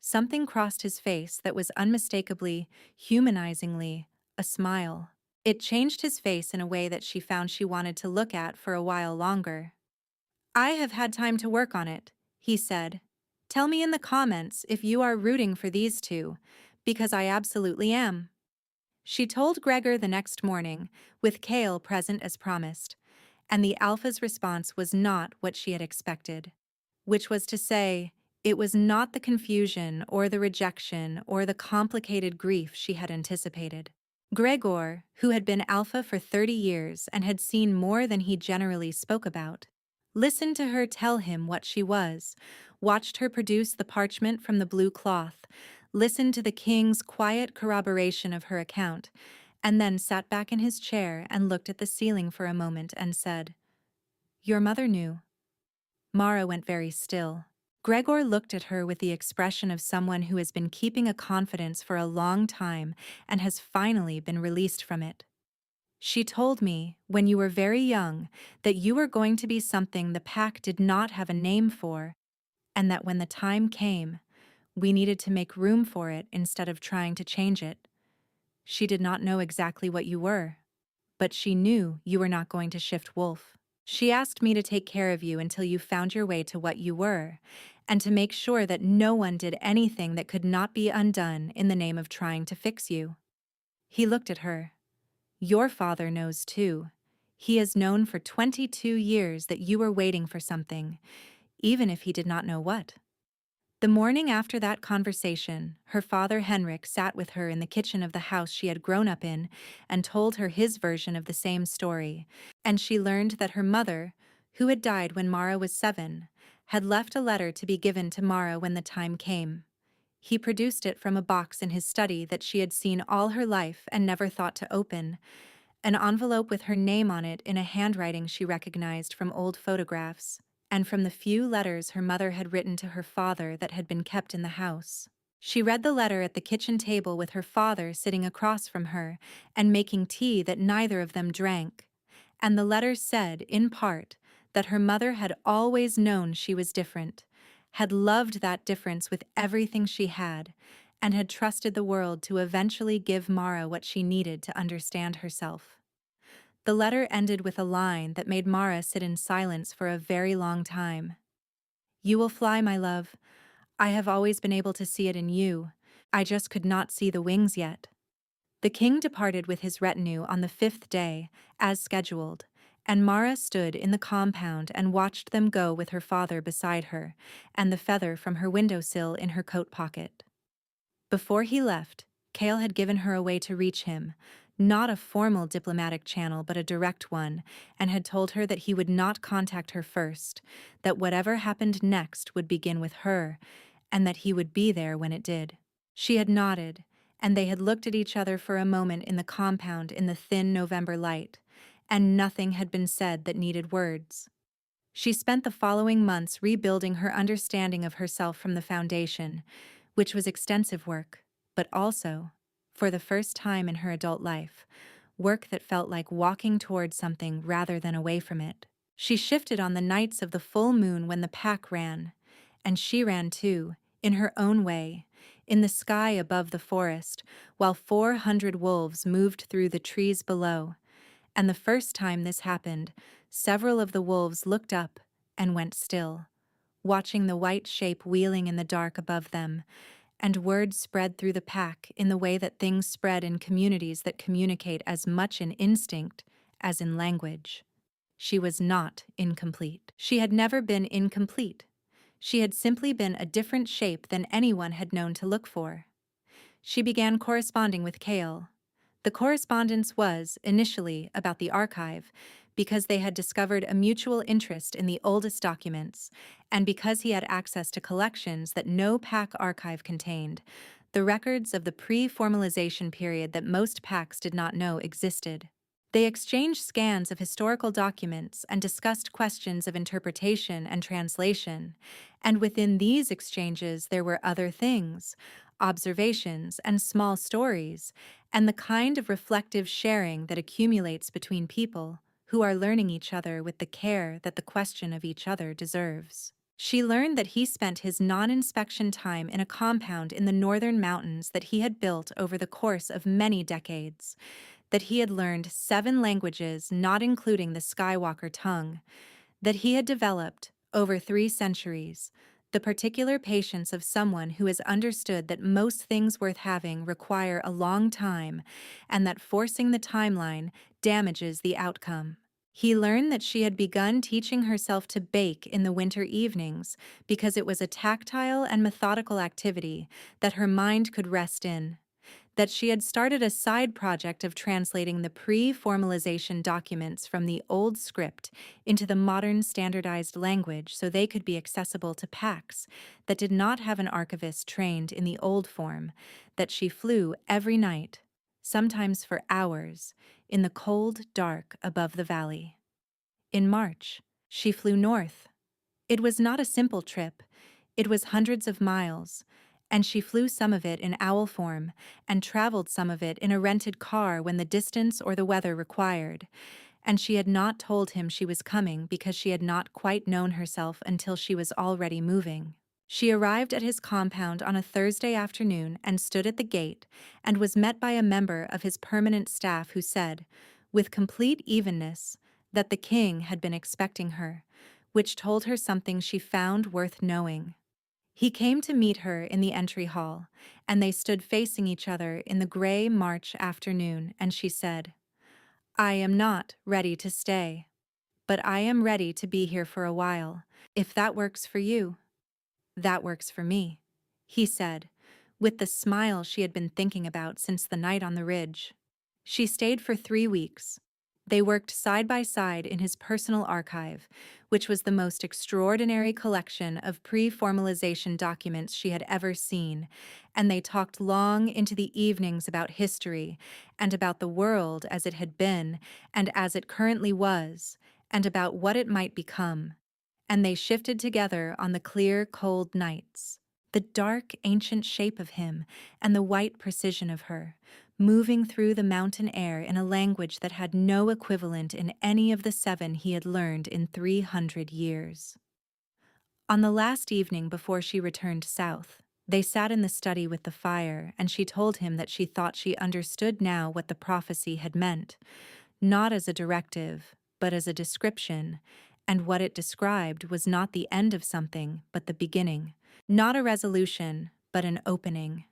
Something crossed his face that was unmistakably, humanizingly, a smile. It changed his face in a way that she found she wanted to look at for a while longer. "I have had time to work on it," he said. "Tell me in the comments if you are rooting for these two, because I absolutely am." She told Gregor the next morning, with Kale present as promised, and the Alpha's response was not what she had expected. Which was to say, it was not the confusion or the rejection or the complicated grief she had anticipated. Gregor, who had been Alpha for 30 years and had seen more than he generally spoke about, listened to her tell him what she was, watched her produce the parchment from the blue cloth, listened to the king's quiet corroboration of her account, and then sat back in his chair and looked at the ceiling for a moment and said, "Your mother knew." Mara went very still. Gregor looked at her with the expression of someone who has been keeping a confidence for a long time and has finally been released from it. "She told me, when you were very young, that you were going to be something the pack did not have a name for, and that when the time came, we needed to make room for it instead of trying to change it. She did not know exactly what you were, but she knew you were not going to shift wolf. She asked me to take care of you until you found your way to what you were, and to make sure that no one did anything that could not be undone in the name of trying to fix you." He looked at her. "Your father knows too. He has known for 22 years that you were waiting for something, even if he did not know what." The morning after that conversation, her father Henrik sat with her in the kitchen of the house she had grown up in and told her his version of the same story, and she learned that her mother, who had died when Mara was 7, had left a letter to be given to Mara when the time came. He produced it from a box in his study that she had seen all her life and never thought to open, an envelope with her name on it in a handwriting she recognized from old photographs, and from the few letters her mother had written to her father that had been kept in the house. She read the letter at the kitchen table with her father sitting across from her and making tea that neither of them drank. And the letter said, in part, that her mother had always known she was different, had loved that difference with everything she had, and had trusted the world to eventually give Mara what she needed to understand herself. The letter ended with a line that made Mara sit in silence for a very long time. "You will fly, my love. I have always been able to see it in you. I just could not see the wings yet." The king departed with his retinue on the 5th day, as scheduled, and Mara stood in the compound and watched them go with her father beside her, and the feather from her windowsill in her coat pocket. Before he left, Cale had given her a way to reach him, not a formal diplomatic channel but a direct one, and had told her that he would not contact her first, that whatever happened next would begin with her, and that he would be there when it did. She had nodded, and they had looked at each other for a moment in the compound in the thin November light, and nothing had been said that needed words. She spent the following months rebuilding her understanding of herself from the foundation, which was extensive work, but also, for the first time in her adult life, work that felt like walking toward something rather than away from it. She shifted on the nights of the full moon when the pack ran, and she ran too, in her own way, in the sky above the forest, while 400 wolves moved through the trees below. And the first time this happened, several of the wolves looked up and went still, watching the white shape wheeling in the dark above them, and word spread through the pack in the way that things spread in communities that communicate as much in instinct as in language. She was not incomplete. She had never been incomplete. She had simply been a different shape than anyone had known to look for. She began corresponding with Cale. The correspondence was, initially, about the archive, because they had discovered a mutual interest in the oldest documents, and because he had access to collections that no pack archive contained, the records of the pre-formalization period that most packs did not know existed. They exchanged scans of historical documents and discussed questions of interpretation and translation, and within these exchanges there were other things, observations and small stories, and the kind of reflective sharing that accumulates between people who are learning each other with the care that the question of each other deserves. She learned that he spent his non-inspection time in a compound in the northern mountains that he had built over the course of many decades, that he had learned 7 languages, not including the Skywalker tongue, that he had developed, over 3 centuries, the particular patience of someone who has understood that most things worth having require a long time, and that forcing the timeline damages the outcome. He learned that she had begun teaching herself to bake in the winter evenings because it was a tactile and methodical activity that her mind could rest in, that she had started a side project of translating the pre-formalization documents from the old script into the modern standardized language so they could be accessible to packs that did not have an archivist trained in the old form, that she flew every night, sometimes for hours, in the cold dark above the valley. In March, she flew north. It was not a simple trip. It was hundreds of miles, and she flew some of it in owl form and traveled some of it in a rented car when the distance or the weather required, and she had not told him she was coming because she had not quite known herself until she was already moving. She arrived at his compound on a Thursday afternoon and stood at the gate and was met by a member of his permanent staff who said, with complete evenness, that the king had been expecting her, which told her something she found worth knowing. He came to meet her in the entry hall, and they stood facing each other in the gray March afternoon, and she said, "I am not ready to stay, but I am ready to be here for a while, if that works for you." "That works for me," he said, with the smile she had been thinking about since the night on the ridge. She stayed for 3 weeks. They worked side by side in his personal archive, which was the most extraordinary collection of pre-formalization documents she had ever seen, and they talked long into the evenings about history, and about the world as it had been, and as it currently was, and about what it might become. and they shifted together on the clear, cold nights. The dark, ancient shape of him and the white precision of her, moving through the mountain air in a language that had no equivalent in any of the 7 he had learned in 300 years. On the last evening before she returned south, they sat in the study with the fire, and she told him that she thought she understood now what the prophecy had meant, not as a directive, but as a description, and what it described was not the end of something, but the beginning, not a resolution, but an opening.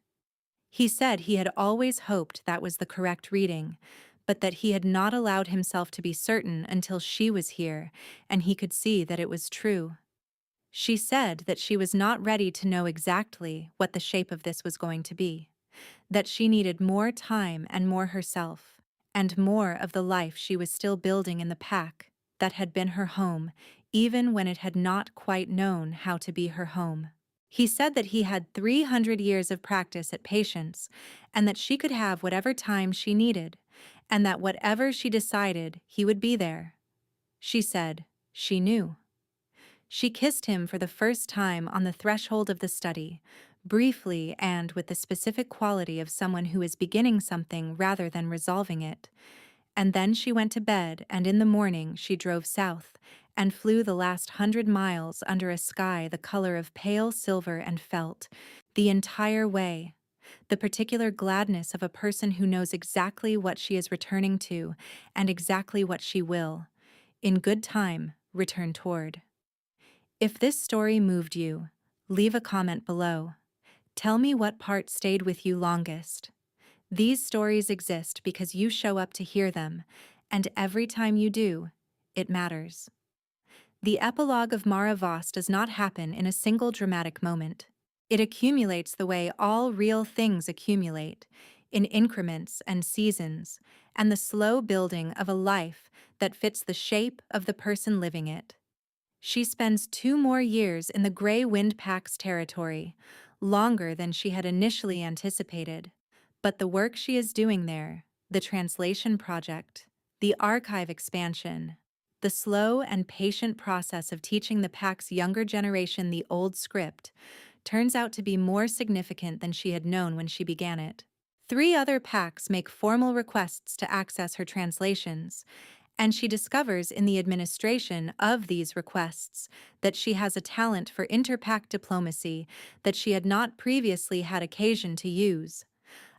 He said he had always hoped that was the correct reading, but that he had not allowed himself to be certain until she was here, and he could see that it was true. She said that she was not ready to know exactly what the shape of this was going to be, that she needed more time and more herself, and more of the life she was still building in the pack that had been her home, even when it had not quite known how to be her home. He said that he had 300 years of practice at patience, and that she could have whatever time she needed, and that whatever she decided, he would be there. She said she knew. She kissed him for the first time on the threshold of the study, briefly and with the specific quality of someone who is beginning something rather than resolving it. And then she went to bed, and in the morning she drove south and flew the last 100 miles under a sky the color of pale silver and felt, the entire way, the particular gladness of a person who knows exactly what she is returning to and exactly what she will, in good time, return toward. If this story moved you, leave a comment below. Tell me what part stayed with you longest. These stories exist because you show up to hear them, and every time you do, it matters. The epilogue of Mara Voss does not happen in a single dramatic moment. It accumulates the way all real things accumulate, in increments and seasons, and the slow building of a life that fits the shape of the person living it. She spends 2 more years in the Grey Wind Pack's territory, longer than she had initially anticipated. But the work she is doing there, the translation project, the archive expansion, the slow and patient process of teaching the Pack's younger generation the old script, turns out to be more significant than she had known when she began it. 3 other Packs make formal requests to access her translations, and she discovers in the administration of these requests that she has a talent for interpack diplomacy that she had not previously had occasion to use,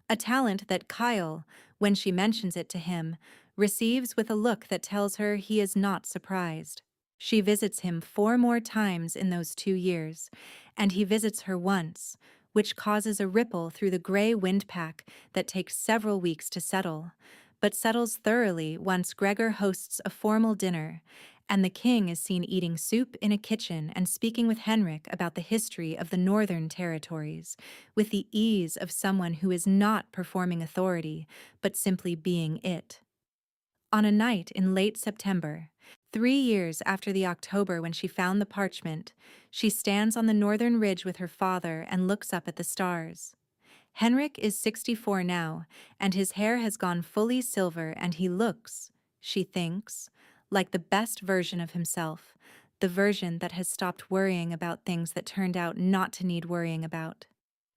a talent that Kyle, when she mentions it to him, receives with a look that tells her he is not surprised. She visits him 4 more times in those 2 years, and he visits her once, which causes a ripple through the Grey Wind Pack that takes several weeks to settle, but settles thoroughly once Gregor hosts a formal dinner, and the king is seen eating soup in a kitchen and speaking with Henrik about the history of the Northern Territories, with the ease of someone who is not performing authority, but simply being it. On a night in late September, 3 years after the October when she found the parchment, she stands on the northern ridge with her father and looks up at the stars. Henrik is 64 now, and his hair has gone fully silver, and he looks, she thinks, like the best version of himself, the version that has stopped worrying about things that turned out not to need worrying about.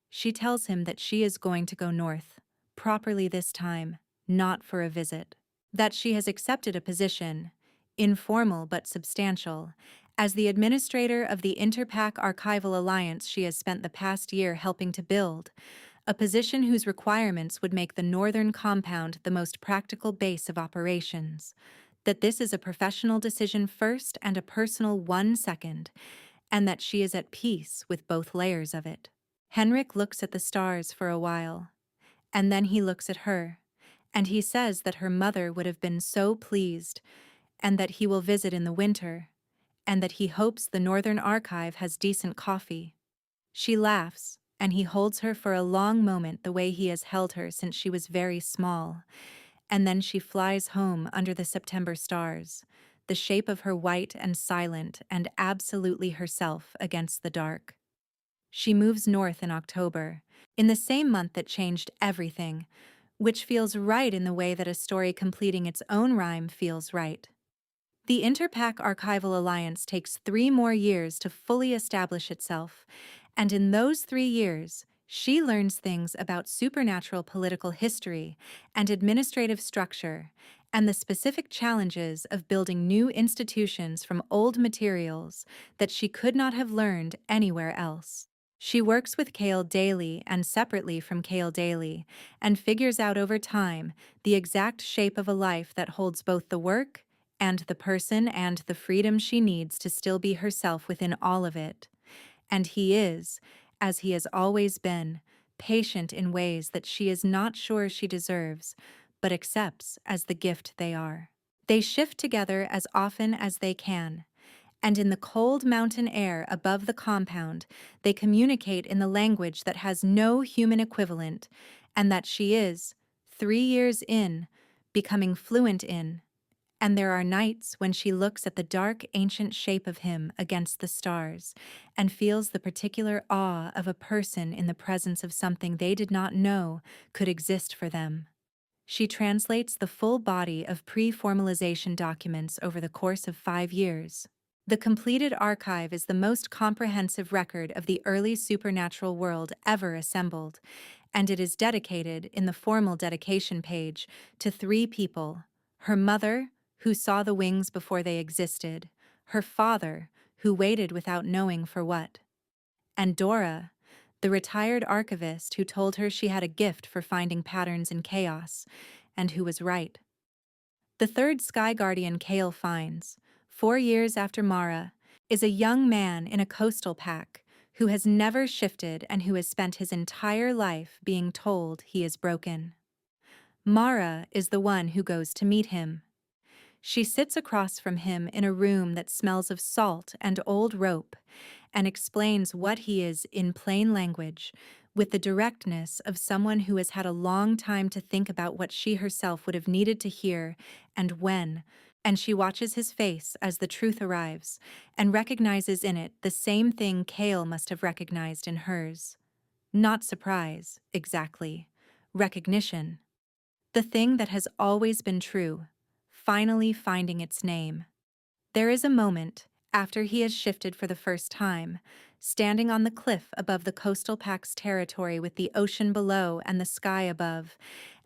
She tells him that she is going to go north, properly this time, not for a visit. That she has accepted a position, informal but substantial, as the administrator of the Interpack Archival Alliance she has spent the past year helping to build, a position whose requirements would make the Northern Compound the most practical base of operations, that this is a professional decision first and a personal one second, and that she is at peace with both layers of it. Henrik looks at the stars for a while, and then he looks at her, and he says that her mother would have been so pleased, and that he will visit in the winter, and that he hopes the Northern Archive has decent coffee. She laughs, and he holds her for a long moment the way he has held her since she was very small, and then she flies home under the September stars, the shape of her white and silent and absolutely herself against the dark. She moves north in October, in the same month that changed everything, which feels right in the way that a story completing its own rhyme feels right. The Interpack Archival Alliance takes 3 more years to fully establish itself, and in those 3 years, she learns things about supernatural political history and administrative structure, and the specific challenges of building new institutions from old materials that she could not have learned anywhere else. She works with Kale daily and separately from Kale daily, and figures out over time the exact shape of a life that holds both the work and the person and the freedom she needs to still be herself within all of it. And he is, as he has always been, patient in ways that she is not sure she deserves, but accepts as the gift they are. They shift together as often as they can, and in the cold mountain air above the compound, they communicate in the language that has no human equivalent, and that she is, 3 years in, becoming fluent in. And there are nights when she looks at the dark ancient shape of him against the stars and feels the particular awe of a person in the presence of something they did not know could exist for them. She translates the full body of pre-formalization documents over the course of 5 years. The completed archive is the most comprehensive record of the early supernatural world ever assembled, and it is dedicated in the formal dedication page to 3 people: her mother, who saw the wings before they existed, her father, who waited without knowing for what, and Dora, the retired archivist who told her she had a gift for finding patterns in chaos, and who was right. The third Sky Guardian Kale finds, 4 years after Mara, is a young man in a coastal pack who has never shifted and who has spent his entire life being told he is broken. Mara is the one who goes to meet him. She sits across from him in a room that smells of salt and old rope and explains what he is in plain language, with the directness of someone who has had a long time to think about what she herself would have needed to hear and when, and she watches his face as the truth arrives and recognizes in it the same thing Kale must have recognized in hers. Not surprise, exactly. Recognition. The thing that has always been true, finally finding its name. There is a moment, after he has shifted for the first time, standing on the cliff above the coastal pack's territory with the ocean below and the sky above,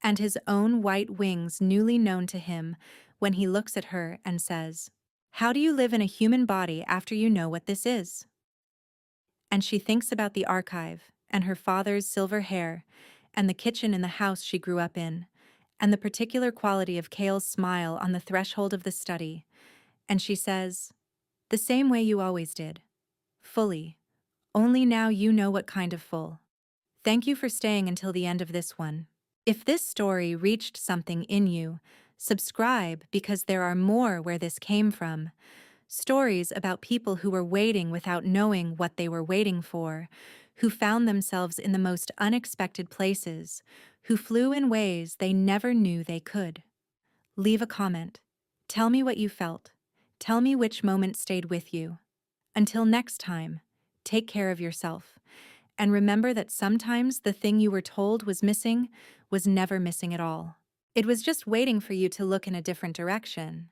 and his own white wings newly known to him, when he looks at her and says, "How do you live in a human body after you know what this is?" And she thinks about the archive, and her father's silver hair, and the kitchen in the house she grew up in, and the particular quality of Kale's smile on the threshold of the study, and she says, "The same way you always did. Fully. Only now you know what kind of full. Thank you for staying until the end of this one. If this story reached something in you, subscribe because there are more where this came from. Stories about people who were waiting without knowing what they were waiting for, who found themselves in the most unexpected places, who flew in ways they never knew they could. Leave a comment. Tell me what you felt. Tell me which moment stayed with you. Until next time, take care of yourself. And remember that sometimes the thing you were told was never missing at all. It was just waiting for you to look in a different direction.